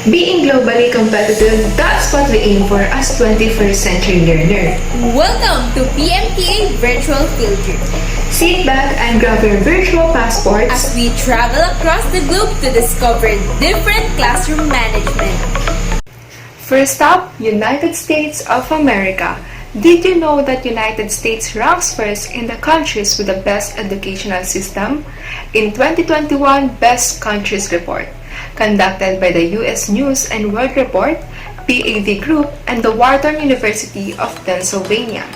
Being globally competitive, that's what we aim for as 21st century learner. Welcome to PMTA Virtual Field Trip. Sit back and grab your virtual passports As we travel across the globe to discover different classroom management. First up, United States of America. Did you know that United States ranks first in the countries with the best educational system? In 2021 Best Countries Report, conducted by the U.S. News and World Report, PAD Group, and the Wharton University of Pennsylvania.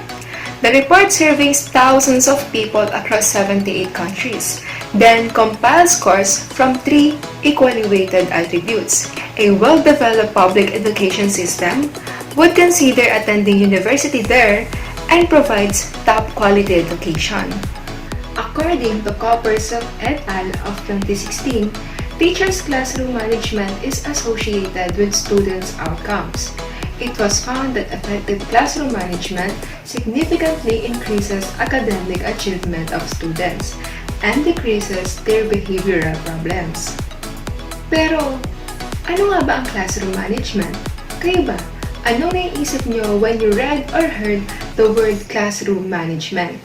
The report surveys thousands of people across 78 countries, then compiles scores from three equally weighted attributes: a well-developed public education system, would consider attending university there, and provides top-quality education. According to Coppersov et al. Of 2016, teachers' classroom management is associated with students' outcomes. It was found that effective classroom management significantly increases academic achievement of students and decreases their behavioral problems. Pero, ano nga ba ang classroom management? Kayo ba? Anong naiisip nyo when you read or heard the word classroom management?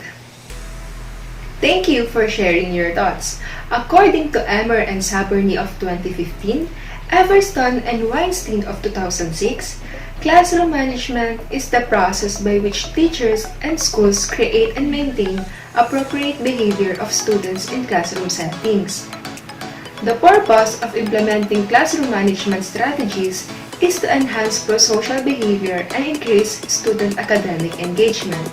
Thank you for sharing your thoughts. According to Emmer and Saberny of 2015, Everston and Weinstein of 2006, classroom management is the process by which teachers and schools create and maintain appropriate behavior of students in classroom settings. The purpose of implementing classroom management strategies is to enhance prosocial behavior and increase student academic engagement.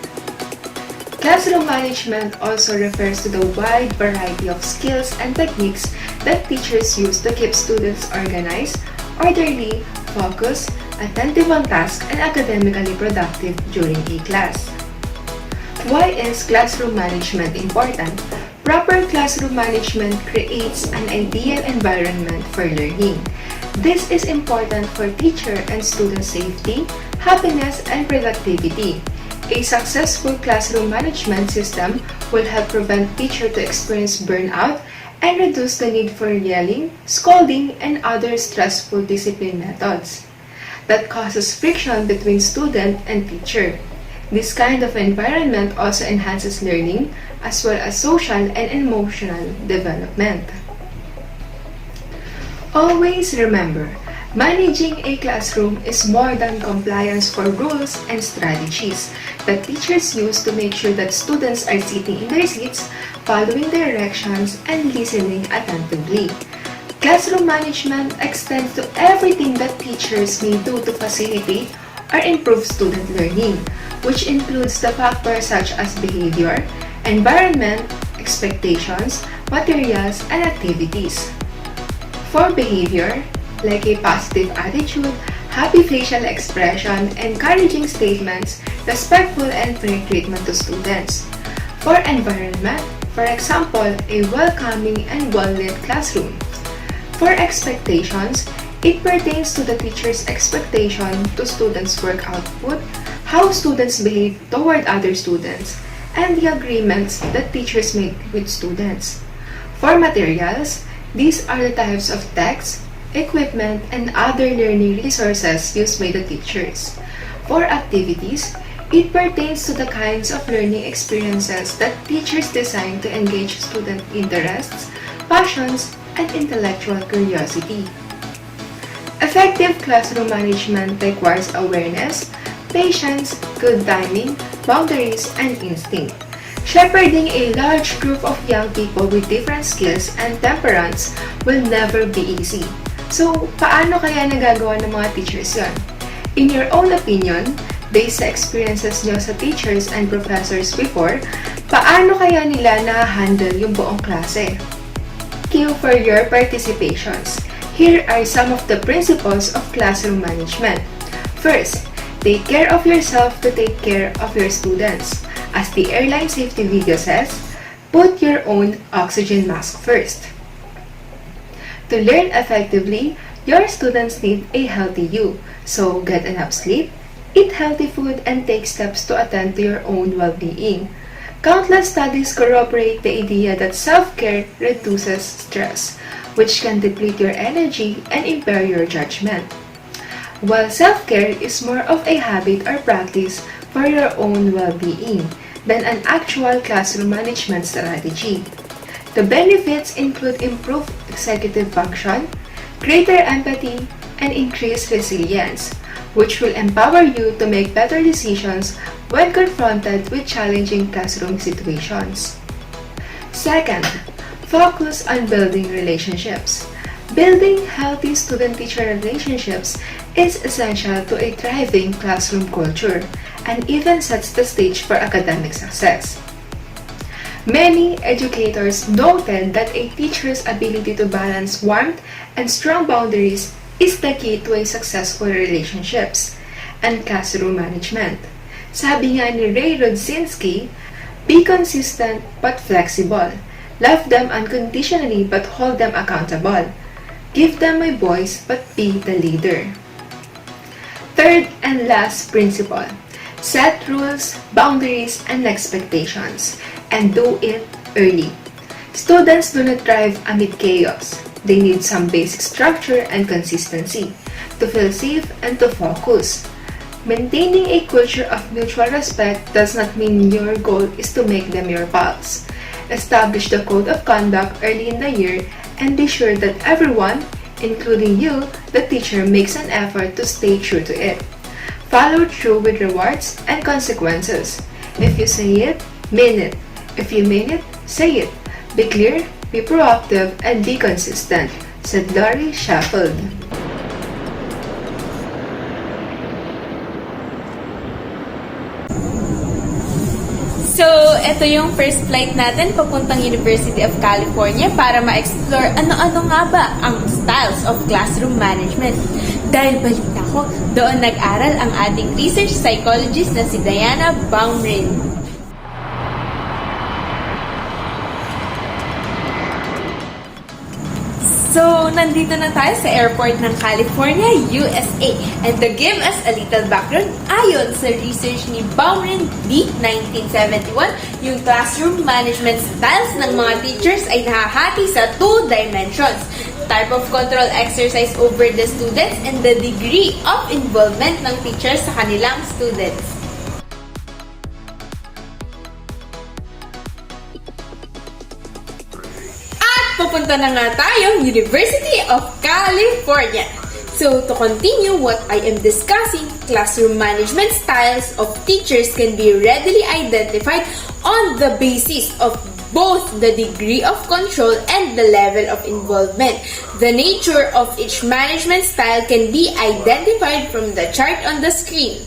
Classroom management also refers to the wide variety of skills and techniques that teachers use to keep students organized, orderly, focused, attentive on tasks, and academically productive during a class. Why is classroom management important? Proper classroom management creates an ideal environment for learning. This is important for teacher and student safety, happiness, and productivity. A successful classroom management system will help prevent teachers to experience burnout and reduce the need for yelling, scolding, and other stressful discipline methods that causes friction between student and teacher. This kind of environment also enhances learning as well as social and emotional development. Always remember, managing a classroom is more than compliance for rules and strategies that teachers use to make sure that students are sitting in their seats, following directions, and listening attentively. Classroom management extends to everything that teachers may do to facilitate or improve student learning, which includes the factors such as behavior, environment, expectations, materials, and activities. For behavior, like a positive attitude, happy facial expression, encouraging statements, respectful and fair treatment to students. For environment, for example, a welcoming and well-lit classroom. For expectations, it pertains to the teacher's expectation to students' work output, how students behave toward other students, and the agreements that teachers make with students. For materials, these are the types of texts, equipment, and other learning resources used by the teachers. For activities, it pertains to the kinds of learning experiences that teachers design to engage student interests, passions, and intellectual curiosity. Effective classroom management requires awareness, patience, good timing, boundaries, and instinct. Shepherding a large group of young people with different skills and temperaments will never be easy. So, paano kaya nagagawa ng mga teachers yon? In your own opinion, based sa experiences nyo sa teachers and professors before, paano kaya nila na-handle yung buong klase? Thank you for your participations. Here are some of the principles of classroom management. First, take care of yourself to take care of your students. As the airline safety video says, put your own oxygen mask first. To learn effectively, your students need a healthy you. So get enough sleep, eat healthy food, and take steps to attend to your own well-being. Countless studies corroborate the idea that self-care reduces stress. which can deplete your energy and impair your judgment. While self-care is more of a habit or practice for your own well-being than an actual classroom management strategy. The benefits include improved executive function, greater empathy, and increased resilience, which will empower you to make better decisions when confronted with challenging classroom situations. Second, focus on building relationships. Building healthy student-teacher relationships is essential to a thriving classroom culture and even sets the stage for academic success. Many educators noted that a teacher's ability to balance warmth and strong boundaries is the key to a successful relationships and classroom management. Sabi nga ni Ray Rodzinski, be consistent but flexible. Love them unconditionally but hold them accountable. Give them a voice but be the leader. Third and last principle, set rules, boundaries, and expectations, and do it early. Students do not thrive amid chaos. They need some basic structure and consistency to feel safe and to focus. Maintaining a culture of mutual respect does not mean your goal is to make them your pals. Establish the code of conduct early in the year and be sure that everyone, including you, the teacher, makes an effort to stay true to it. Follow through with rewards and consequences. If you say it, mean it. If you mean it, say it. Be clear, be proactive, and be consistent, said Laurie Sheffield. So, ito yung first flight natin papuntang University of California para ma-explore ano-ano nga ba ang styles of classroom management. Dahil balita ko, doon nag-aral ang ating research psychologist na si Diana Baumrin. So, nandito na tayo sa airport ng California, USA. And to give us a little background, ayon sa research ni Baumrin D. 1971, yung classroom management styles ng mga teachers ay nahahati sa 2 dimensions. Type of control exercise over the students and the degree of involvement ng teachers sa kanilang students. Pupunta na nga tayong University of California. So, to continue what I am discussing, classroom management styles of teachers can be readily identified on the basis of both the degree of control and the level of involvement. The nature of each management style can be identified from the chart on the screen.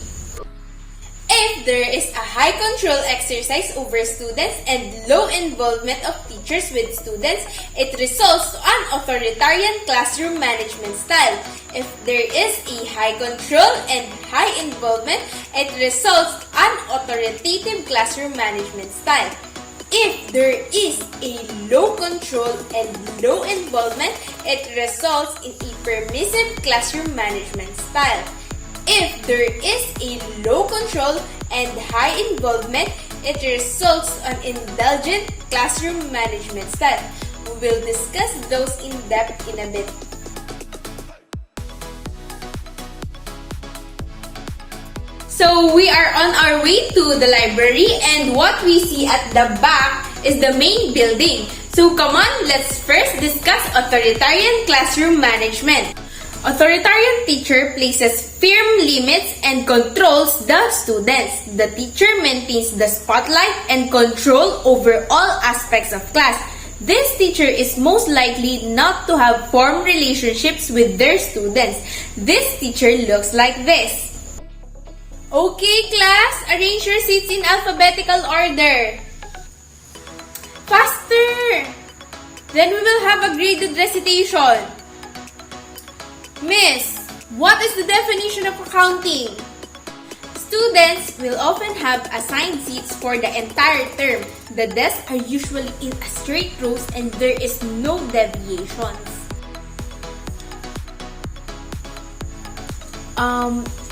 If there is a high control exercise over students and low involvement of teachers with students, it results to an authoritarian classroom management style. If there is a high control and high involvement, it results to an authoritative classroom management style. If there is a low control and low involvement, it results in a permissive classroom management style. If there is a low control and high involvement, it results on indulgent classroom management style. We will discuss those in depth in a bit. So we are on our way to the library, and what we see at the back is the main building. So come on, let's first discuss authoritarian classroom management. Authoritarian teacher places firm limits and controls the students. The teacher maintains the spotlight and control over all aspects of class. This teacher is most likely not to have formed relationships with their students. This teacher looks like this. Okay, class, arrange your seats in alphabetical order. Faster! Then we will have a graded recitation. Miss, what is the definition of accounting? Students will often have assigned seats for the entire term. The desks are usually in a straight rows and there is no deviations.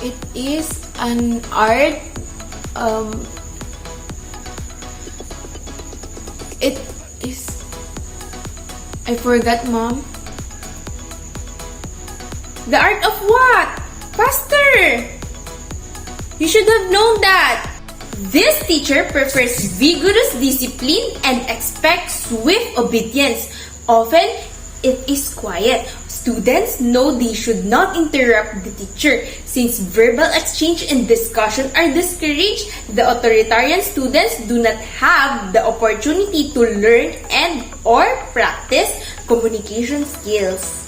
It is an art. It is... I forgot, Mom. The art of what? Faster! You should have known that. This teacher prefers vigorous discipline and expects swift obedience. Often, it is quiet. Students know they should not interrupt the teacher. Since verbal exchange and discussion are discouraged, the authoritarian students do not have the opportunity to learn and or practice communication skills.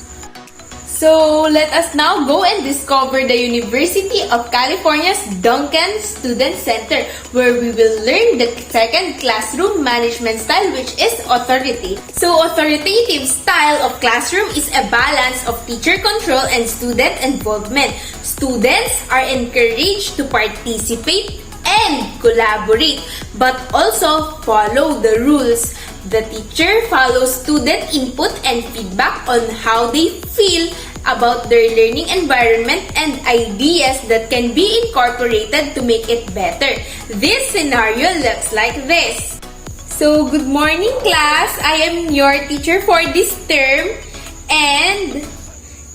So, let us now go and discover the University of California's Duncan Student Center, where we will learn the second classroom management style, which is authoritative. So, authoritative style of classroom is a balance of teacher control and student involvement. Students are encouraged to participate and collaborate, but also follow the rules. The teacher follows student input and feedback on how they feel about their learning environment and ideas that can be incorporated to make it better. This scenario looks like this. So, good morning class. I am your teacher for this term, and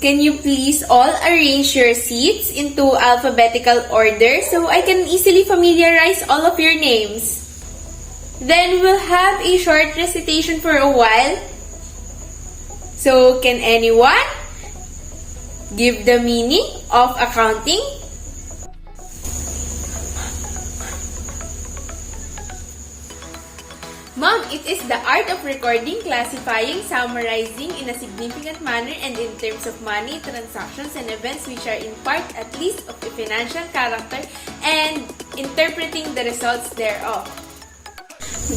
can you please all arrange your seats into alphabetical order so I can easily familiarize all of your names? Then we'll have a short recitation for a while. So, can anyone give the meaning of accounting? Ma'am, it is the art of recording, classifying, summarizing in a significant manner and in terms of money, transactions, and events which are in part at least of a financial character and interpreting the results thereof.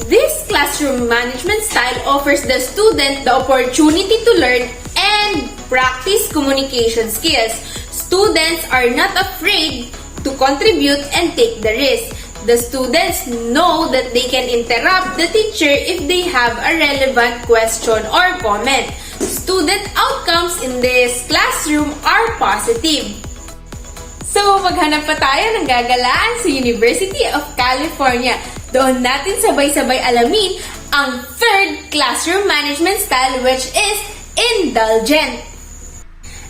This classroom management style offers the student the opportunity to learn and practice communication skills. Students are not afraid to contribute and take the risk. The students know that they can interrupt the teacher if they have a relevant question or comment. Student outcomes in this classroom are positive. So, maghanap pa tayo ng gagalaan sa University of California. Doon natin sabay-sabay alamin ang third classroom management style, which is indulgent.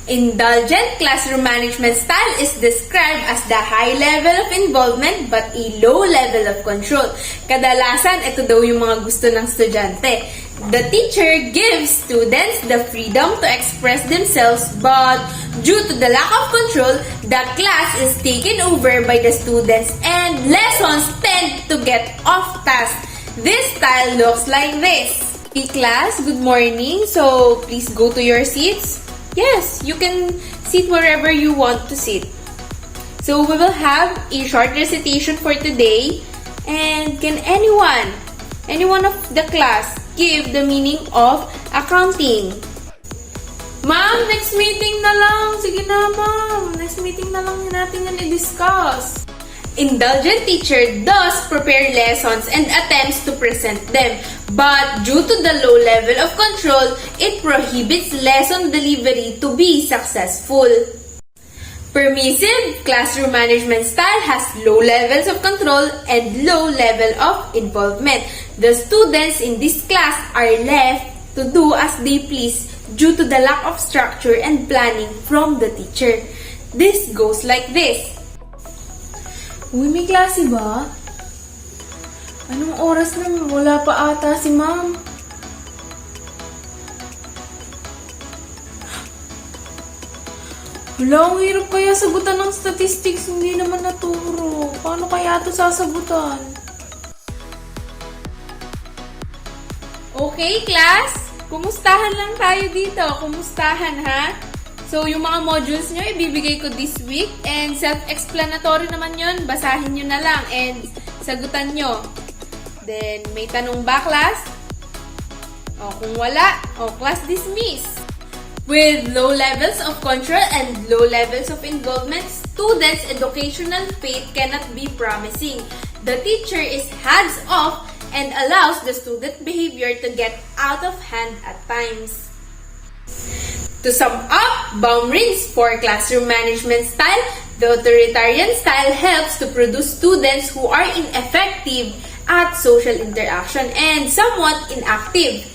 Indulgent classroom management style is described as the high level of involvement but a low level of control. Kadalasan, ito daw yung mga gusto ng estudyante. The teacher gives students the freedom to express themselves, but due to the lack of control, the class is taken over by the students and lessons tend to get off task. This style looks like this. Hey class, good morning. So, please go to your seats. Yes, you can sit wherever you want to sit. So, we will have a short recitation for today. And can anyone of the class, give the meaning of accounting? Ma'am, next meeting na lang. Sige na, ma'am. Next meeting na lang natin yan i-discuss. Indulgent teacher does prepare lessons and attempts to present them. But due to the low level of control, it prohibits lesson delivery to be successful. Permissive classroom management style has low levels of control and low level of involvement. The students in this class are left to do as they please due to the lack of structure and planning from the teacher. This goes like this. Uy, may klase ba? Anong oras na? Wala pa ata si ma'am. Wala, ang hirap kaya sagutan ng statistics. Hindi naman naturo. Paano kaya ito sasagutan? Okay, class? Kumustahan lang tayo dito. Kumustahan, ha? So, yung mga modules nyo, ibibigay ko this week. And self-explanatory naman yun. Basahin nyo na lang. And sagutan nyo. Then, may tanong ba, class? O, kung wala, class dismiss. With low levels of control and low levels of involvement, students' educational fate cannot be promising. The teacher is hands-off and allows the student behavior to get out of hand at times. To sum up, Baumrinn's for classroom management style, the authoritarian style helps to produce students who are ineffective at social interaction and somewhat inactive.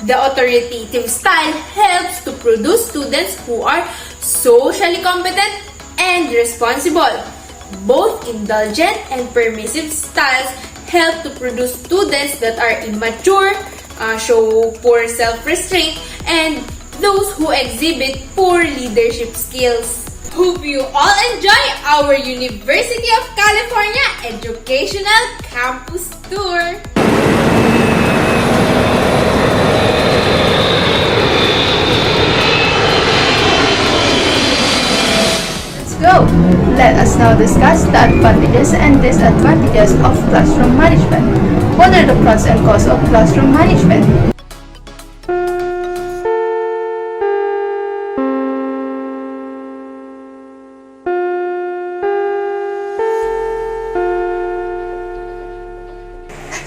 The authoritative style helps to produce students who are socially competent, and responsible. Both indulgent and permissive styles help to produce students that are immature, show poor self-restraint, and those who exhibit poor leadership skills. Hope you all enjoy our University of California Educational Campus Tour! Let's go! Let us now discuss the advantages and disadvantages of classroom management. What are the pros and cons of classroom management?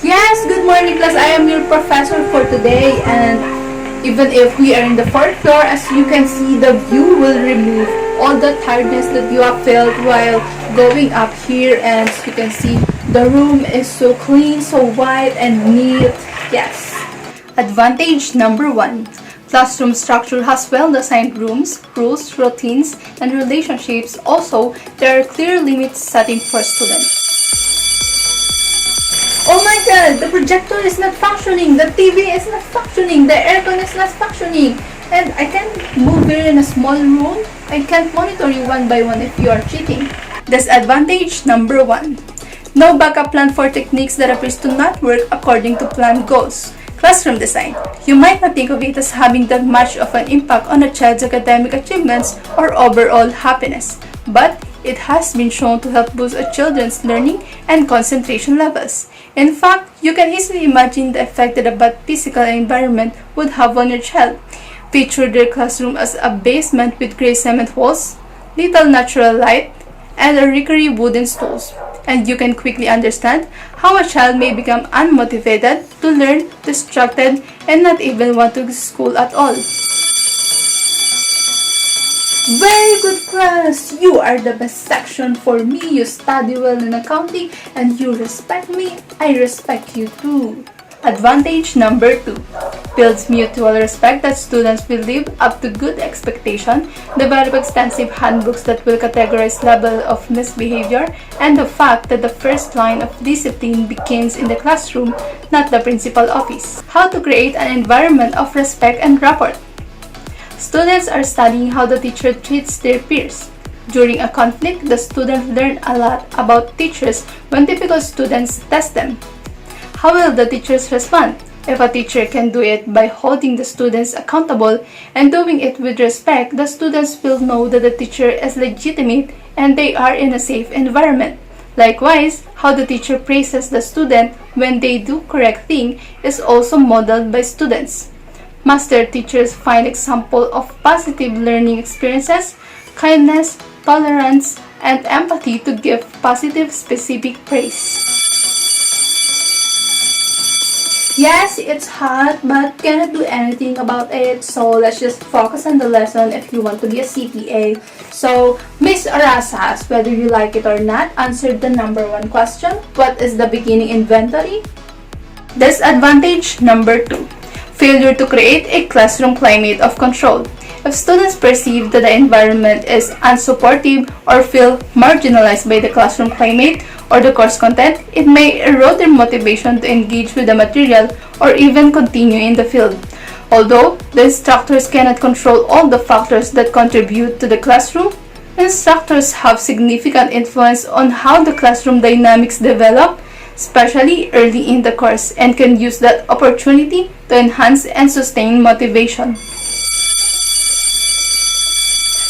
Yes, good morning class. I am your professor for today, and even if we are in the 4th floor, as you can see, the view will remove all the tiredness that you have felt while going up here. And as you can see, the room is so clean, so white and neat. Yes. Advantage number 1. Classroom structure has well-designed rooms, rules, routines, and relationships. Also, there are clear limits setting for students. Oh my god, the projector is not functioning, the TV is not functioning, the aircon is not functioning, and I can't move here in a small room. I can't monitor you one by one if you are cheating. Disadvantage number 1. No backup plan for techniques that appears to not work according to planned goals. Classroom design. You might not think of it as having that much of an impact on a child's academic achievements or overall happiness, but it has been shown to help boost a children's learning and concentration levels. In fact, you can easily imagine the effect that a bad physical environment would have on your child. Picture their classroom as a basement with gray cement walls, little natural light, and a recurring wooden stools. And you can quickly understand how a child may become unmotivated to learn, distracted, and not even want to go to school at all. Very good class! You are the best section for me. You study well in accounting and you respect me. I respect you too. Advantage number 2. Builds mutual respect that students will live up to good expectation, develop extensive handbooks that will categorize level of misbehavior, and the fact that the first line of discipline begins in the classroom, not the principal office. How to create an environment of respect and rapport. Students are studying how the teacher treats their peers. During a conflict, the students learn a lot about teachers when difficult students test them. How will the teachers respond? If a teacher can do it by holding the students accountable and doing it with respect, the students will know that the teacher is legitimate and they are in a safe environment. Likewise, how the teacher praises the student when they do correct thing is also modeled by students. Master teachers find example of positive learning experiences, kindness, tolerance, and empathy to give positive specific praise. Yes, it's hot, but cannot do anything about it. So let's just focus on the lesson if you want to be a CPA. So, Miss Arazas, whether you like it or not, answered the number 1 question. What is the beginning inventory? Disadvantage number 2. Failure to create a classroom climate of control. If students perceive that the environment is unsupportive or feel marginalized by the classroom climate or the course content, it may erode their motivation to engage with the material or even continue in the field. Although the instructors cannot control all the factors that contribute to the classroom, instructors have significant influence on how the classroom dynamics develop, especially early in the course, and can use that opportunity to enhance and sustain motivation.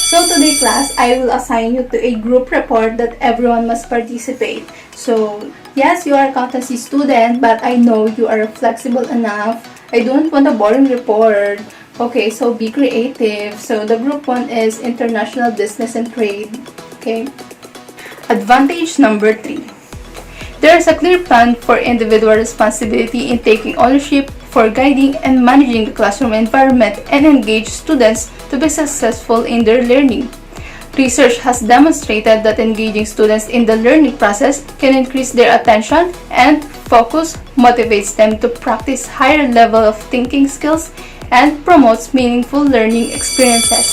So today class, I will assign you to a group report that everyone must participate. So yes, you are accountancy student, but I know you are flexible enough. I don't want a boring report. Okay, so be creative. So the group 1 is International Business and Trade. Okay. Advantage number 3. There is a clear plan for individual responsibility in taking ownership for guiding and managing the classroom environment and engage students to be successful in their learning. Research has demonstrated that engaging students in the learning process can increase their attention and focus, motivates them to practice higher level of thinking skills, and promotes meaningful learning experiences.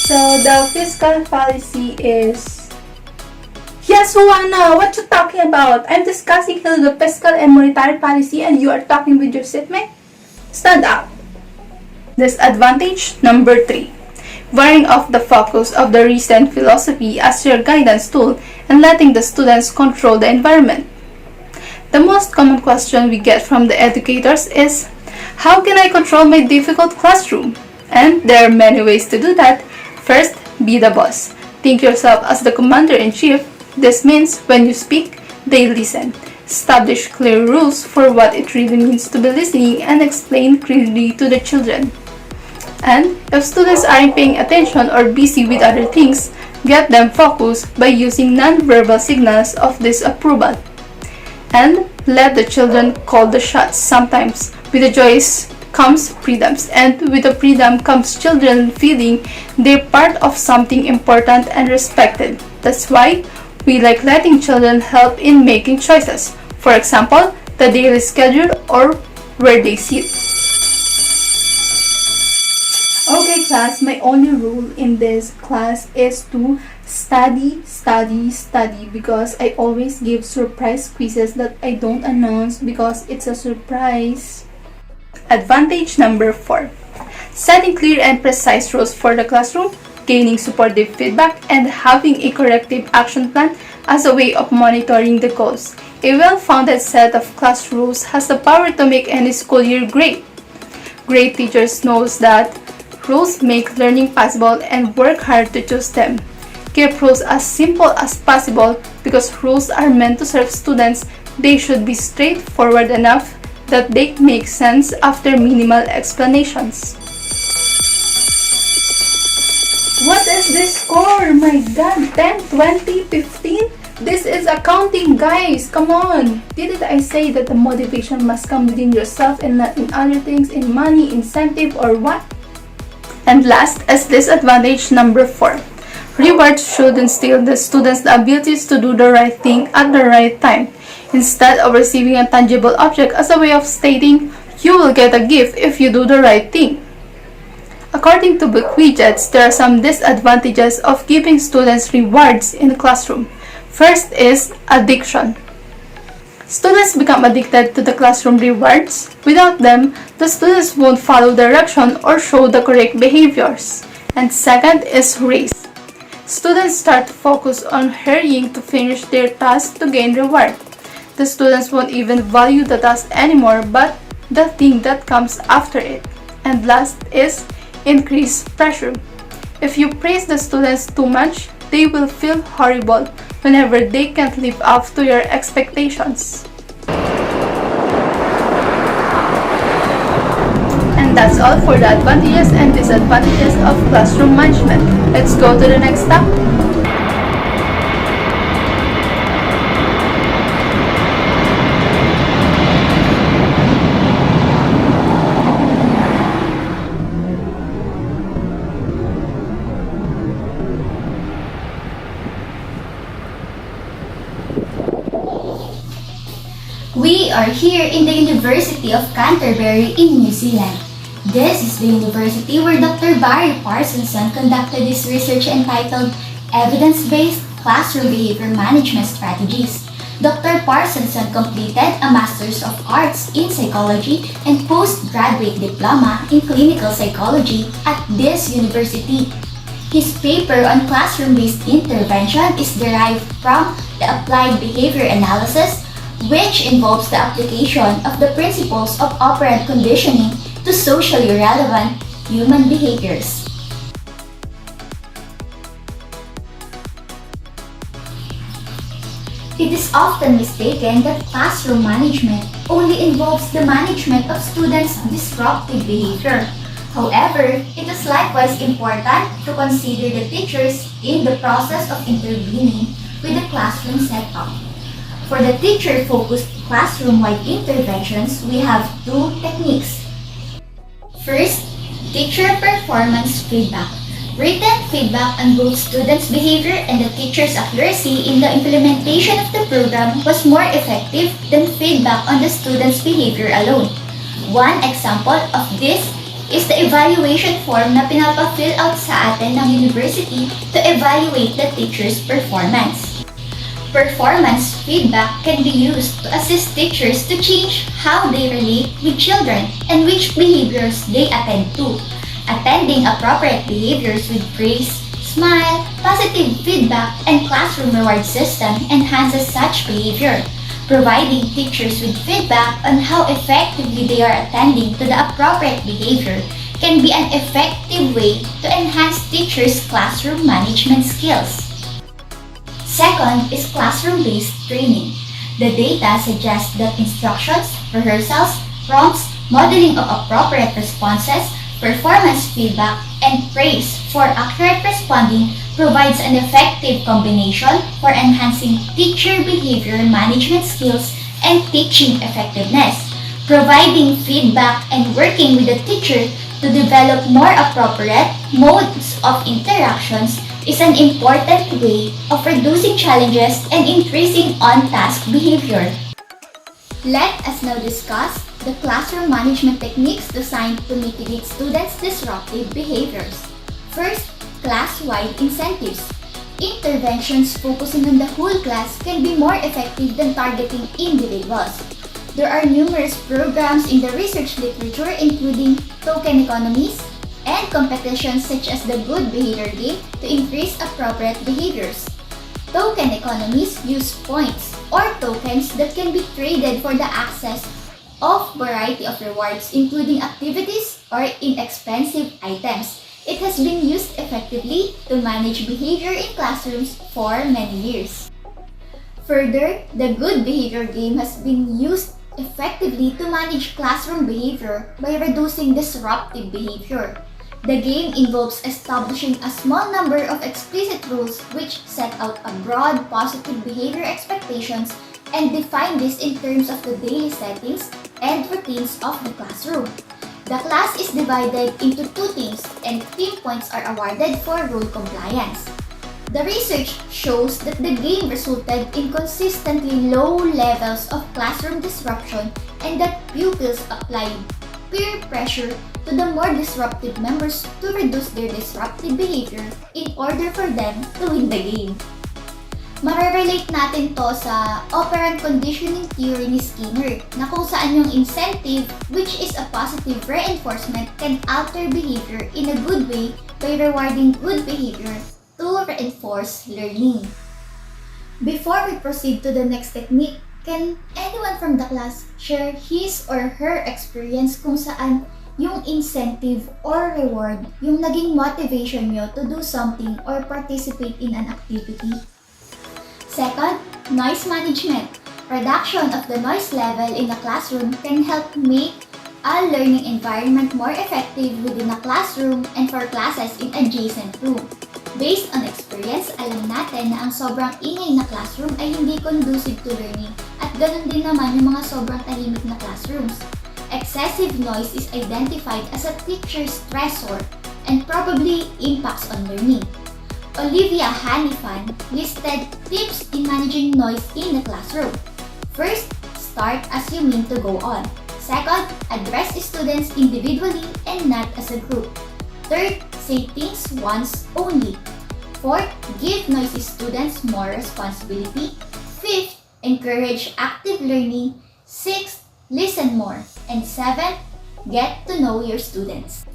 So the fiscal policy is... Yes, Juana, what you talking about? I'm discussing here the fiscal and monetary policy and you are talking with your seatmate? Stand up. Disadvantage number 3. Varying off the focus of the recent philosophy as your guidance tool and letting the students control the environment. The most common question we get from the educators is, how can I control my difficult classroom? And there are many ways to do that. First, be the boss. Think yourself as the commander-in-chief. This means when you speak, they listen. Establish clear rules for what it really means to be listening and explain clearly to the children. And if students aren't paying attention or busy with other things, get them focused by using non-verbal signals of disapproval. And let the children call the shots. Sometimes with the choice comes freedoms, and with the freedom comes children feeling they're part of something important and respected. That's why we like letting children help in making choices. For example, the daily schedule or where they sit. Okay class, my only rule in this class is to study because I always give surprise quizzes that I don't announce because it's a surprise. Advantage number 4. Setting clear and precise rules for the classroom, gaining supportive feedback, and having a corrective action plan as a way of monitoring the goals. A well-founded set of class rules has the power to make any school year great. Great teachers knows that rules make learning possible and work hard to choose them. Keep rules as simple as possible because rules are meant to serve students. They should be straightforward enough that they make sense after minimal explanations. What is this score? My god, 10, 20, 15? This is accounting, guys! Come on! Didn't I say that the motivation must come within yourself and not in other things, in money, incentive, or what? And last is disadvantage number 4. Rewards should instill the students the abilities to do the right thing at the right time, instead of receiving a tangible object as a way of stating, you will get a gift if you do the right thing. According to book widgets, there are some disadvantages of giving students rewards in the classroom. First is addiction. Students become addicted to the classroom rewards. Without them, the students won't follow direction or show the correct behaviors. And second is race. Students start to focus on hurrying to finish their task to gain reward. The students won't even value the task anymore but the thing that comes after it. And last is increased pressure. If you praise the students too much, they will feel horrible whenever they can't live up to your expectations. And that's all for the advantages and disadvantages of classroom management. Let's go to the next step. We are here in the University of Canterbury in New Zealand. This is the university where Dr. Barry Parsonson conducted his research entitled Evidence-Based Classroom Behavior Management Strategies. Dr. Parsonson completed a Master's of Arts in Psychology and postgraduate diploma in Clinical Psychology at this university. His paper on classroom-based intervention is derived from the Applied Behavior Analysis, which involves the application of the principles of operant conditioning to socially relevant human behaviors. It is often mistaken that classroom management only involves the management of students' disruptive behavior. However, it is likewise important to consider the teachers in the process of intervening with the classroom setup. For the teacher-focused classroom-wide interventions, we have two techniques. First, teacher performance feedback. Written feedback on both students' behavior and the teacher's accuracy in the implementation of the program was more effective than feedback on the students' behavior alone. One example of this is the evaluation form na pinapa-fill out sa atin ng university to evaluate the teacher's performance. Performance feedback can be used to assist teachers to change how they relate with children and which behaviors they attend to. Attending appropriate behaviors with praise, smile, positive feedback, and classroom reward system enhances such behavior. Providing teachers with feedback on how effectively they are attending to the appropriate behavior can be an effective way to enhance teachers' classroom management skills. Second is classroom-based training. The data suggests that instructions, rehearsals, prompts, modeling of appropriate responses, performance feedback, and praise for accurate responding provides an effective combination for enhancing teacher behavior management skills and teaching effectiveness. Providing feedback and working with the teacher to develop more appropriate modes of interactions is an important way of reducing challenges and increasing on-task behavior. Let us now discuss the classroom management techniques designed to mitigate students' disruptive behaviors. First, class-wide incentives. Interventions focusing on the whole class can be more effective than targeting individuals. There are numerous programs in the research literature including token economies and competitions such as the good behavior game to increase appropriate behaviors. Token economies use points or tokens that can be traded for the access of variety of rewards including activities or inexpensive items. It has been used effectively to manage behavior in classrooms for many years. Further, the good behavior game has been used effectively to manage classroom behavior by reducing disruptive behavior. The game involves establishing a small number of explicit rules which set out a broad positive behavior expectations and define this in terms of the daily settings and routines of the classroom. The class is divided into two teams and team points are awarded for rule compliance. The research shows that the game resulted in consistently low levels of classroom disruption and that pupils applied peer pressure to the more disruptive members to reduce their disruptive behavior in order for them to win the game. Marerelate natin to sa operant conditioning theory ni Skinner na kung saan yung incentive, which is a positive reinforcement, can alter behavior in a good way by rewarding good behavior to reinforce learning. Before we proceed to the next technique, can anyone from the class share his or her experience kung saan yung incentive or reward yung naging motivation nyo to do something or participate in an activity? Second, noise management. Reduction of the noise level in a classroom can help make a learning environment more effective within a classroom and for classes in adjacent room. Based on experience, alam natin na ang sobrang ingay na classroom ay hindi conducive to learning at ganun din naman yung mga sobrang tahimik na classrooms. Excessive noise is identified as a teacher stressor and probably impacts on learning. Olivia Hanifan listed tips in managing noise in the classroom. First, start as you mean to go on. Second, address students individually and not as a group. Third, say things once only. Fourth, give noisy students more responsibility. Fifth, encourage active learning. Sixth, listen more. And seventh, get to know your students.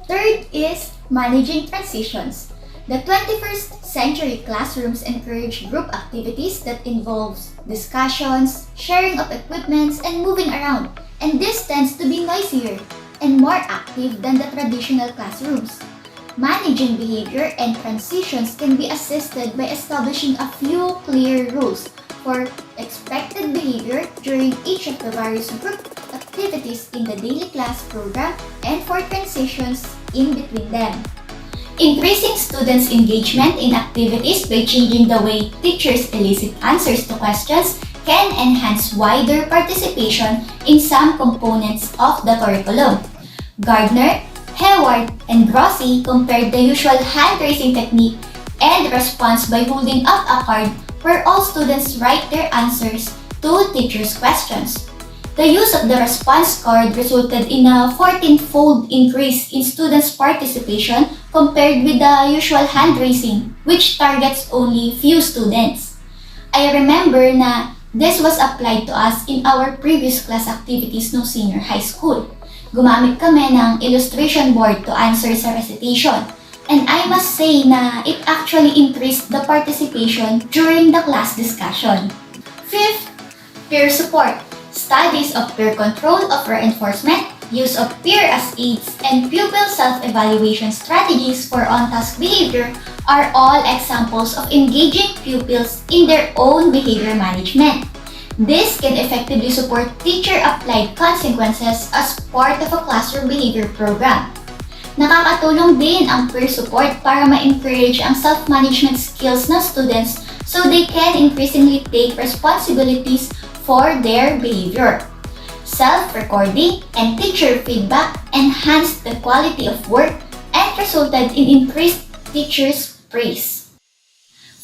Third is managing transitions. The 21st century classrooms encourage group activities that involves discussions, sharing of equipments, and moving around. And this tends to be noisier and more active than the traditional classrooms. Managing behavior and transitions can be assisted by establishing a few clear rules for expected behavior during each of the various group activities in the daily class program and for transitions in between them. Increasing students' engagement in activities by changing the way teachers elicit answers to questions can enhance wider participation in some components of the curriculum. Gardner, Hayward, and Grossi compared the usual hand-raising technique and response by holding up a card where all students write their answers to teachers' questions. The use of the response card resulted in a 14-fold increase in students' participation compared with the usual hand raising, which targets only few students. I remember na this was applied to us in our previous class activities no senior high school. Gumamit kami ng illustration board to answer sa recitation. And I must say na it actually increased the participation during the class discussion. Fifth, peer support. Studies of peer control of reinforcement, use of peer as aids, and pupil self-evaluation strategies for on-task behavior are all examples of engaging pupils in their own behavior management. This can effectively support teacher-applied consequences as part of a classroom behavior program. Nakakatulong din ang peer support para ma-encourage ang self-management skills ng students so they can increasingly take responsibilities for their behavior. Self-recording and teacher feedback enhanced the quality of work and resulted in increased teachers' praise.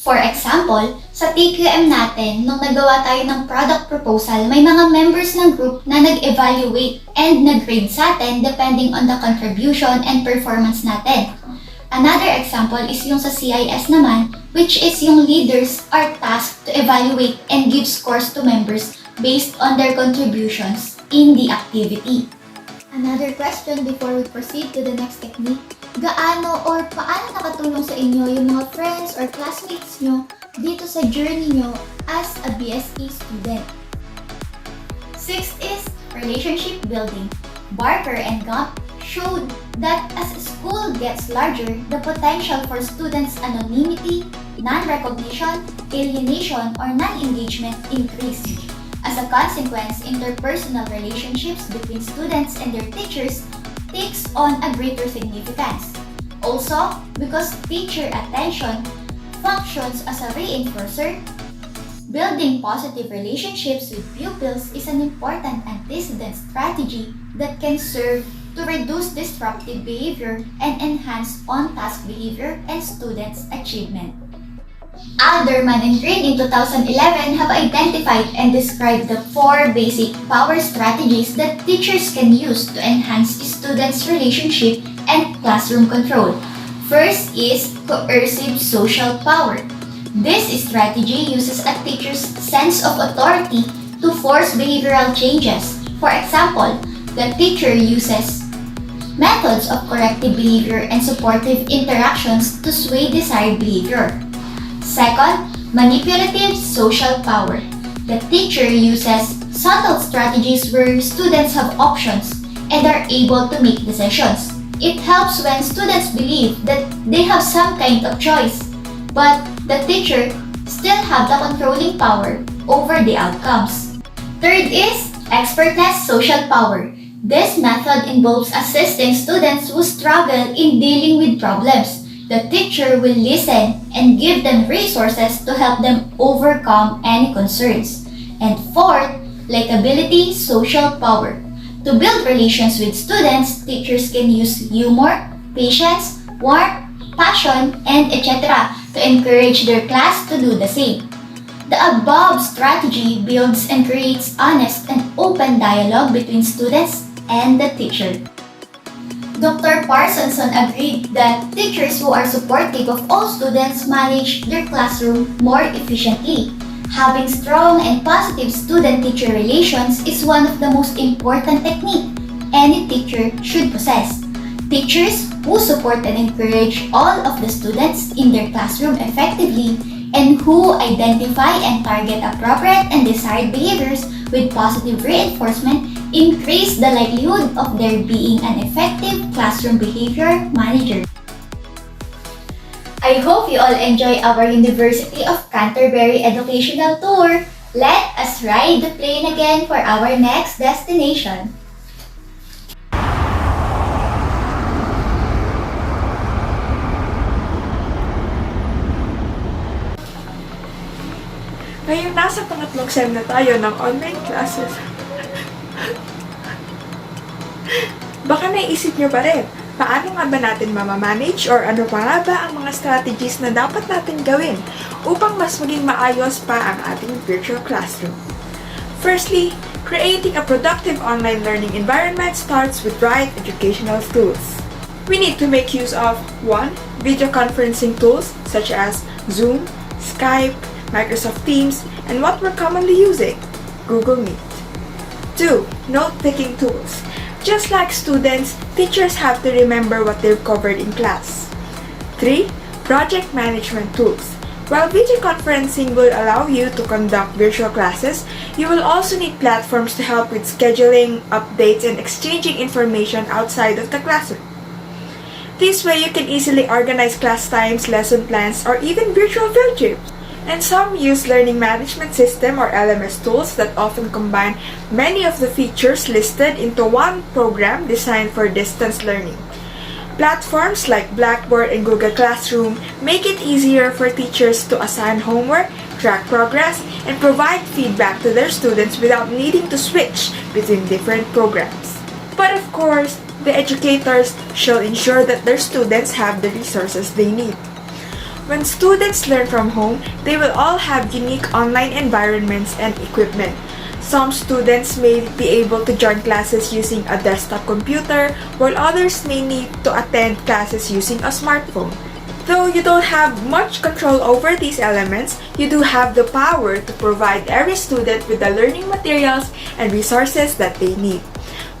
For example, sa TQM natin, nung nagawa tayo ng product proposal, may mga members ng group na nag-evaluate and nag-grade sa atin depending on the contribution and performance natin. Another example is yung sa CIS naman, which is yung leaders are tasked to evaluate and give scores to members based on their contributions in the activity. Another question before we proceed to the next technique, gaano or paano nakatulong sa inyo yung mga friends or classmates nyo dito sa journey nyo as a BSE student? Sixth is relationship building. Barker and Gump showed that as a school gets larger, the potential for students' anonymity, non-recognition, alienation, or non-engagement increase. As a consequence, interpersonal relationships between students and their teachers takes on a greater significance. Also, because teacher attention functions as a reinforcer, building positive relationships with pupils is an important antecedent strategy that can serve to reduce disruptive behavior and enhance on-task behavior and students' achievement. Alderman and Green in 2011 have identified and described the 4 basic power strategies that teachers can use to enhance students' relationship and classroom control. First is coercive social power. This strategy uses a teacher's sense of authority to force behavioral changes. For example, the teacher uses methods of corrective behavior and supportive interactions to sway desired behavior. Second, manipulative social power. The teacher uses subtle strategies where students have options and are able to make decisions. It helps when students believe that they have some kind of choice, but the teacher still have the controlling power over the outcomes. Third is expertness social power. This method involves assisting students who struggle in dealing with problems. The teacher will listen and give them resources to help them overcome any concerns. And fourth, likability social power. To build relations with students, teachers can use humor, patience, warmth, passion, and etc. to encourage their class to do the same. The above strategy builds and creates honest and open dialogue between students and the teacher. Dr. Parsonson agreed that teachers who are supportive of all students manage their classroom more efficiently. Having strong and positive student-teacher relations is one of the most important techniques any teacher should possess. Teachers who support and encourage all of the students in their classroom effectively and who identify and target appropriate and desired behaviors with positive reinforcement increase the likelihood of there being an effective classroom behavior manager. I hope you all enjoy our University of Canterbury educational tour. Let us ride the plane again for our next destination. Ngayon nasa pangatlong sem na tayo ng online classes. Baka naisip nyo pa rin, paano nga ba natin mamamanage or ano pa nga ba ang mga strategies na dapat natin gawin upang mas maging maayos pa ang ating virtual classroom? Firstly, creating a productive online learning environment starts with right educational tools. We need to make use of 1. Video conferencing tools such as Zoom, Skype, Microsoft Teams, and what we're commonly using, Google Meet. 2. Note-taking tools. Just like students, teachers have to remember what they've covered in class. 3. Project management tools. While video conferencing will allow you to conduct virtual classes, you will also need platforms to help with scheduling, updates, and exchanging information outside of the classroom. This way, you can easily organize class times, lesson plans, or even virtual field trips. And some use learning management system or LMS tools that often combine many of the features listed into one program designed for distance learning. Platforms like Blackboard and Google Classroom make it easier for teachers to assign homework, track progress, and provide feedback to their students without needing to switch between different programs. But of course, the educators shall ensure that their students have the resources they need. When students learn from home, they will all have unique online environments and equipment. Some students may be able to join classes using a desktop computer, while others may need to attend classes using a smartphone. Though you don't have much control over these elements, you do have the power to provide every student with the learning materials and resources that they need.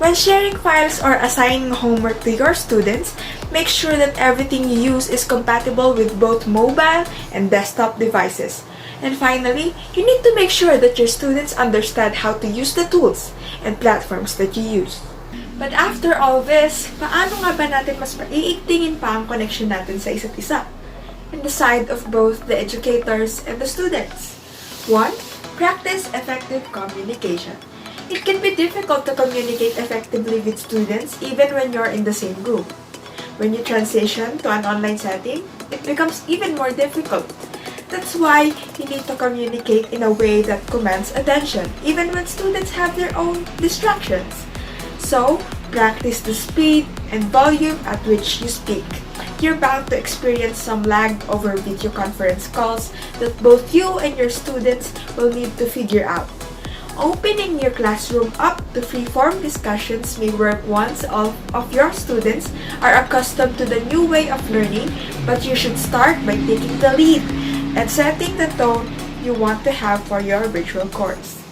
When sharing files or assigning homework to your students, make sure that everything you use is compatible with both mobile and desktop devices. And finally, you need to make sure that your students understand how to use the tools and platforms that you use. But after all this, paano nga ba natin mas maiigtingin pa ang connection natin sa isa't isa? On the side of both the educators and the students. 1. Practice effective communication. It can be difficult to communicate effectively with students even when you're in the same group. When you transition to an online setting, it becomes even more difficult. That's why you need to communicate in a way that commands attention, even when students have their own distractions. So, practice the speed and volume at which you speak. You're bound to experience some lag over video conference calls that both you and your students will need to figure out. Opening your classroom up to free-form discussions may work once all of your students are accustomed to the new way of learning, but you should start by taking the lead and setting the tone you want to have for your virtual course.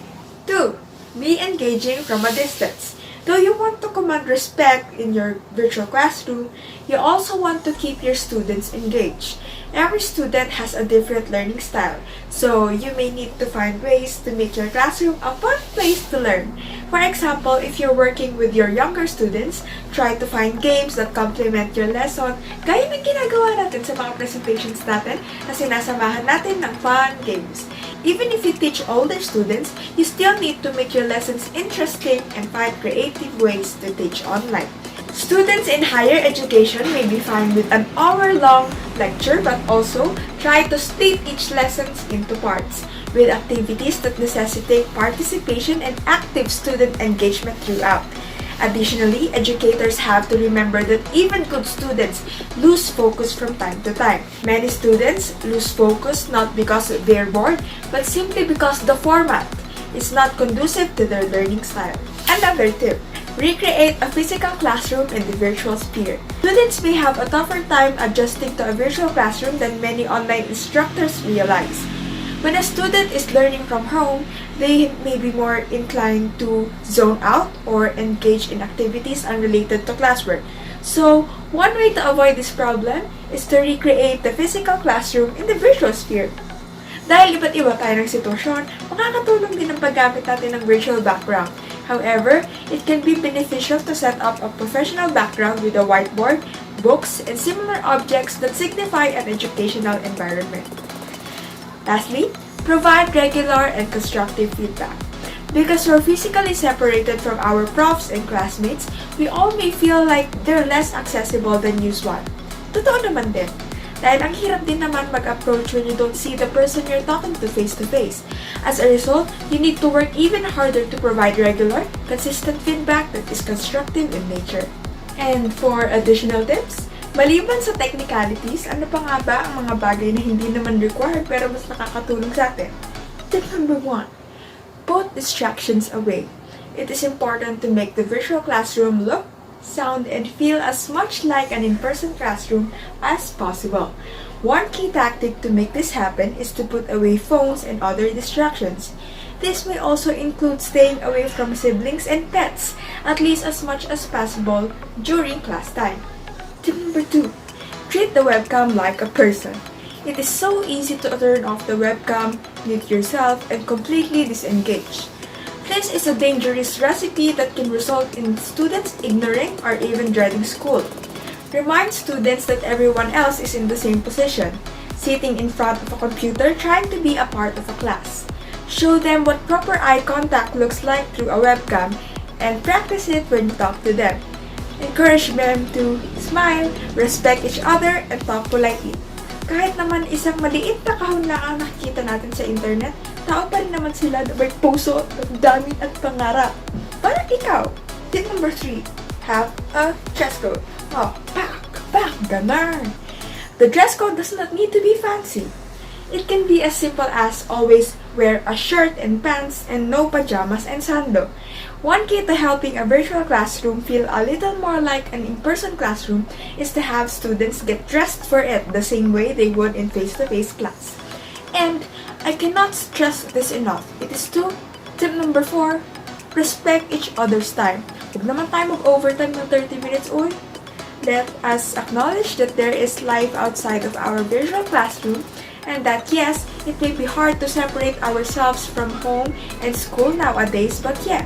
2. Be engaging from a distance. Though you want to command respect in your virtual classroom, you also want to keep your students engaged. Every student has a different learning style, so you may need to find ways to make your classroom a fun place to learn. For example, if you're working with your younger students, try to find games that complement your lesson, gaya ng ginagawa natin sa mga presentations natin na sinasamahan natin ng fun games. Even if you teach older students, you still need to make your lessons interesting and find creative ways to teach online. Students in higher education may be fine with an hour-long lecture, but also try to split each lesson into parts, with activities that necessitate participation and active student engagement throughout. Additionally, educators have to remember that even good students lose focus from time to time. Many students lose focus not because they're bored, but simply because the format is not conducive to their learning style. Another tip: recreate a physical classroom in the virtual sphere. Students may have a tougher time adjusting to a virtual classroom than many online instructors realize. When a student is learning from home, they may be more inclined to zone out or engage in activities unrelated to classwork. So, one way to avoid this problem is to recreate the physical classroom in the virtual sphere. Dahil iba't iba tayo ng sitwasyon, makakatulong din ang paggamit natin ng virtual background. However, it can be beneficial to set up a professional background with a whiteboard, books, and similar objects that signify an educational environment. Lastly, provide regular and constructive feedback. Because we're physically separated from our profs and classmates, we all may feel like they're less accessible than usual. Totoo naman din. Dahil ang hirap din naman mag-approach when you don't see the person you're talking to face-to-face. As a result, you need to work even harder to provide regular, consistent feedback that is constructive in nature. And for additional tips, maliban sa technicalities, ano pa nga ba ang mga bagay na hindi naman required pero mas nakakatulong sa atin? Tip number 1. Put distractions away. It is important to make the virtual classroom look, sound, and feel as much like an in-person classroom as possible. One key tactic to make this happen is to put away phones and other distractions. This may also include staying away from siblings and pets, at least as much as possible during class time. Tip number 2. Treat the webcam like a person. It is so easy to turn off the webcam, mute yourself, and completely disengage. This is a dangerous recipe that can result in students ignoring or even dreading school. Remind students that everyone else is in the same position, sitting in front of a computer trying to be a part of a class. Show them what proper eye contact looks like through a webcam and practice it when you talk to them. Encourage them to smile, respect each other, and talk politely. Kahit naman isang maliit na kahon lang ang nakikita natin sa internet, tao pa rin naman sila na may puso, damdamin at pangarap. Parang ikaw. Tip number 3. Have a dress code. Oh, pak, ganon. The dress code does not need to be fancy. It can be as simple as always wear a shirt and pants and no pajamas and sando. One key to helping a virtual classroom feel a little more like an in-person classroom is to have students get dressed for it the same way they would in face-to-face class. And I cannot stress this enough. It is tip number 4, respect each other's time. Huwag naman tayo mag-overtime ng 30 minutes, uy. Let us acknowledge that there is life outside of our virtual classroom and that yes, it may be hard to separate ourselves from home and school nowadays, but yeah.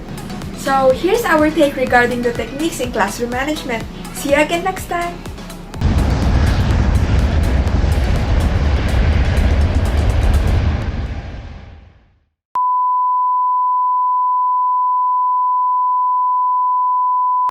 So here's our take regarding the techniques in classroom management. See you again next time!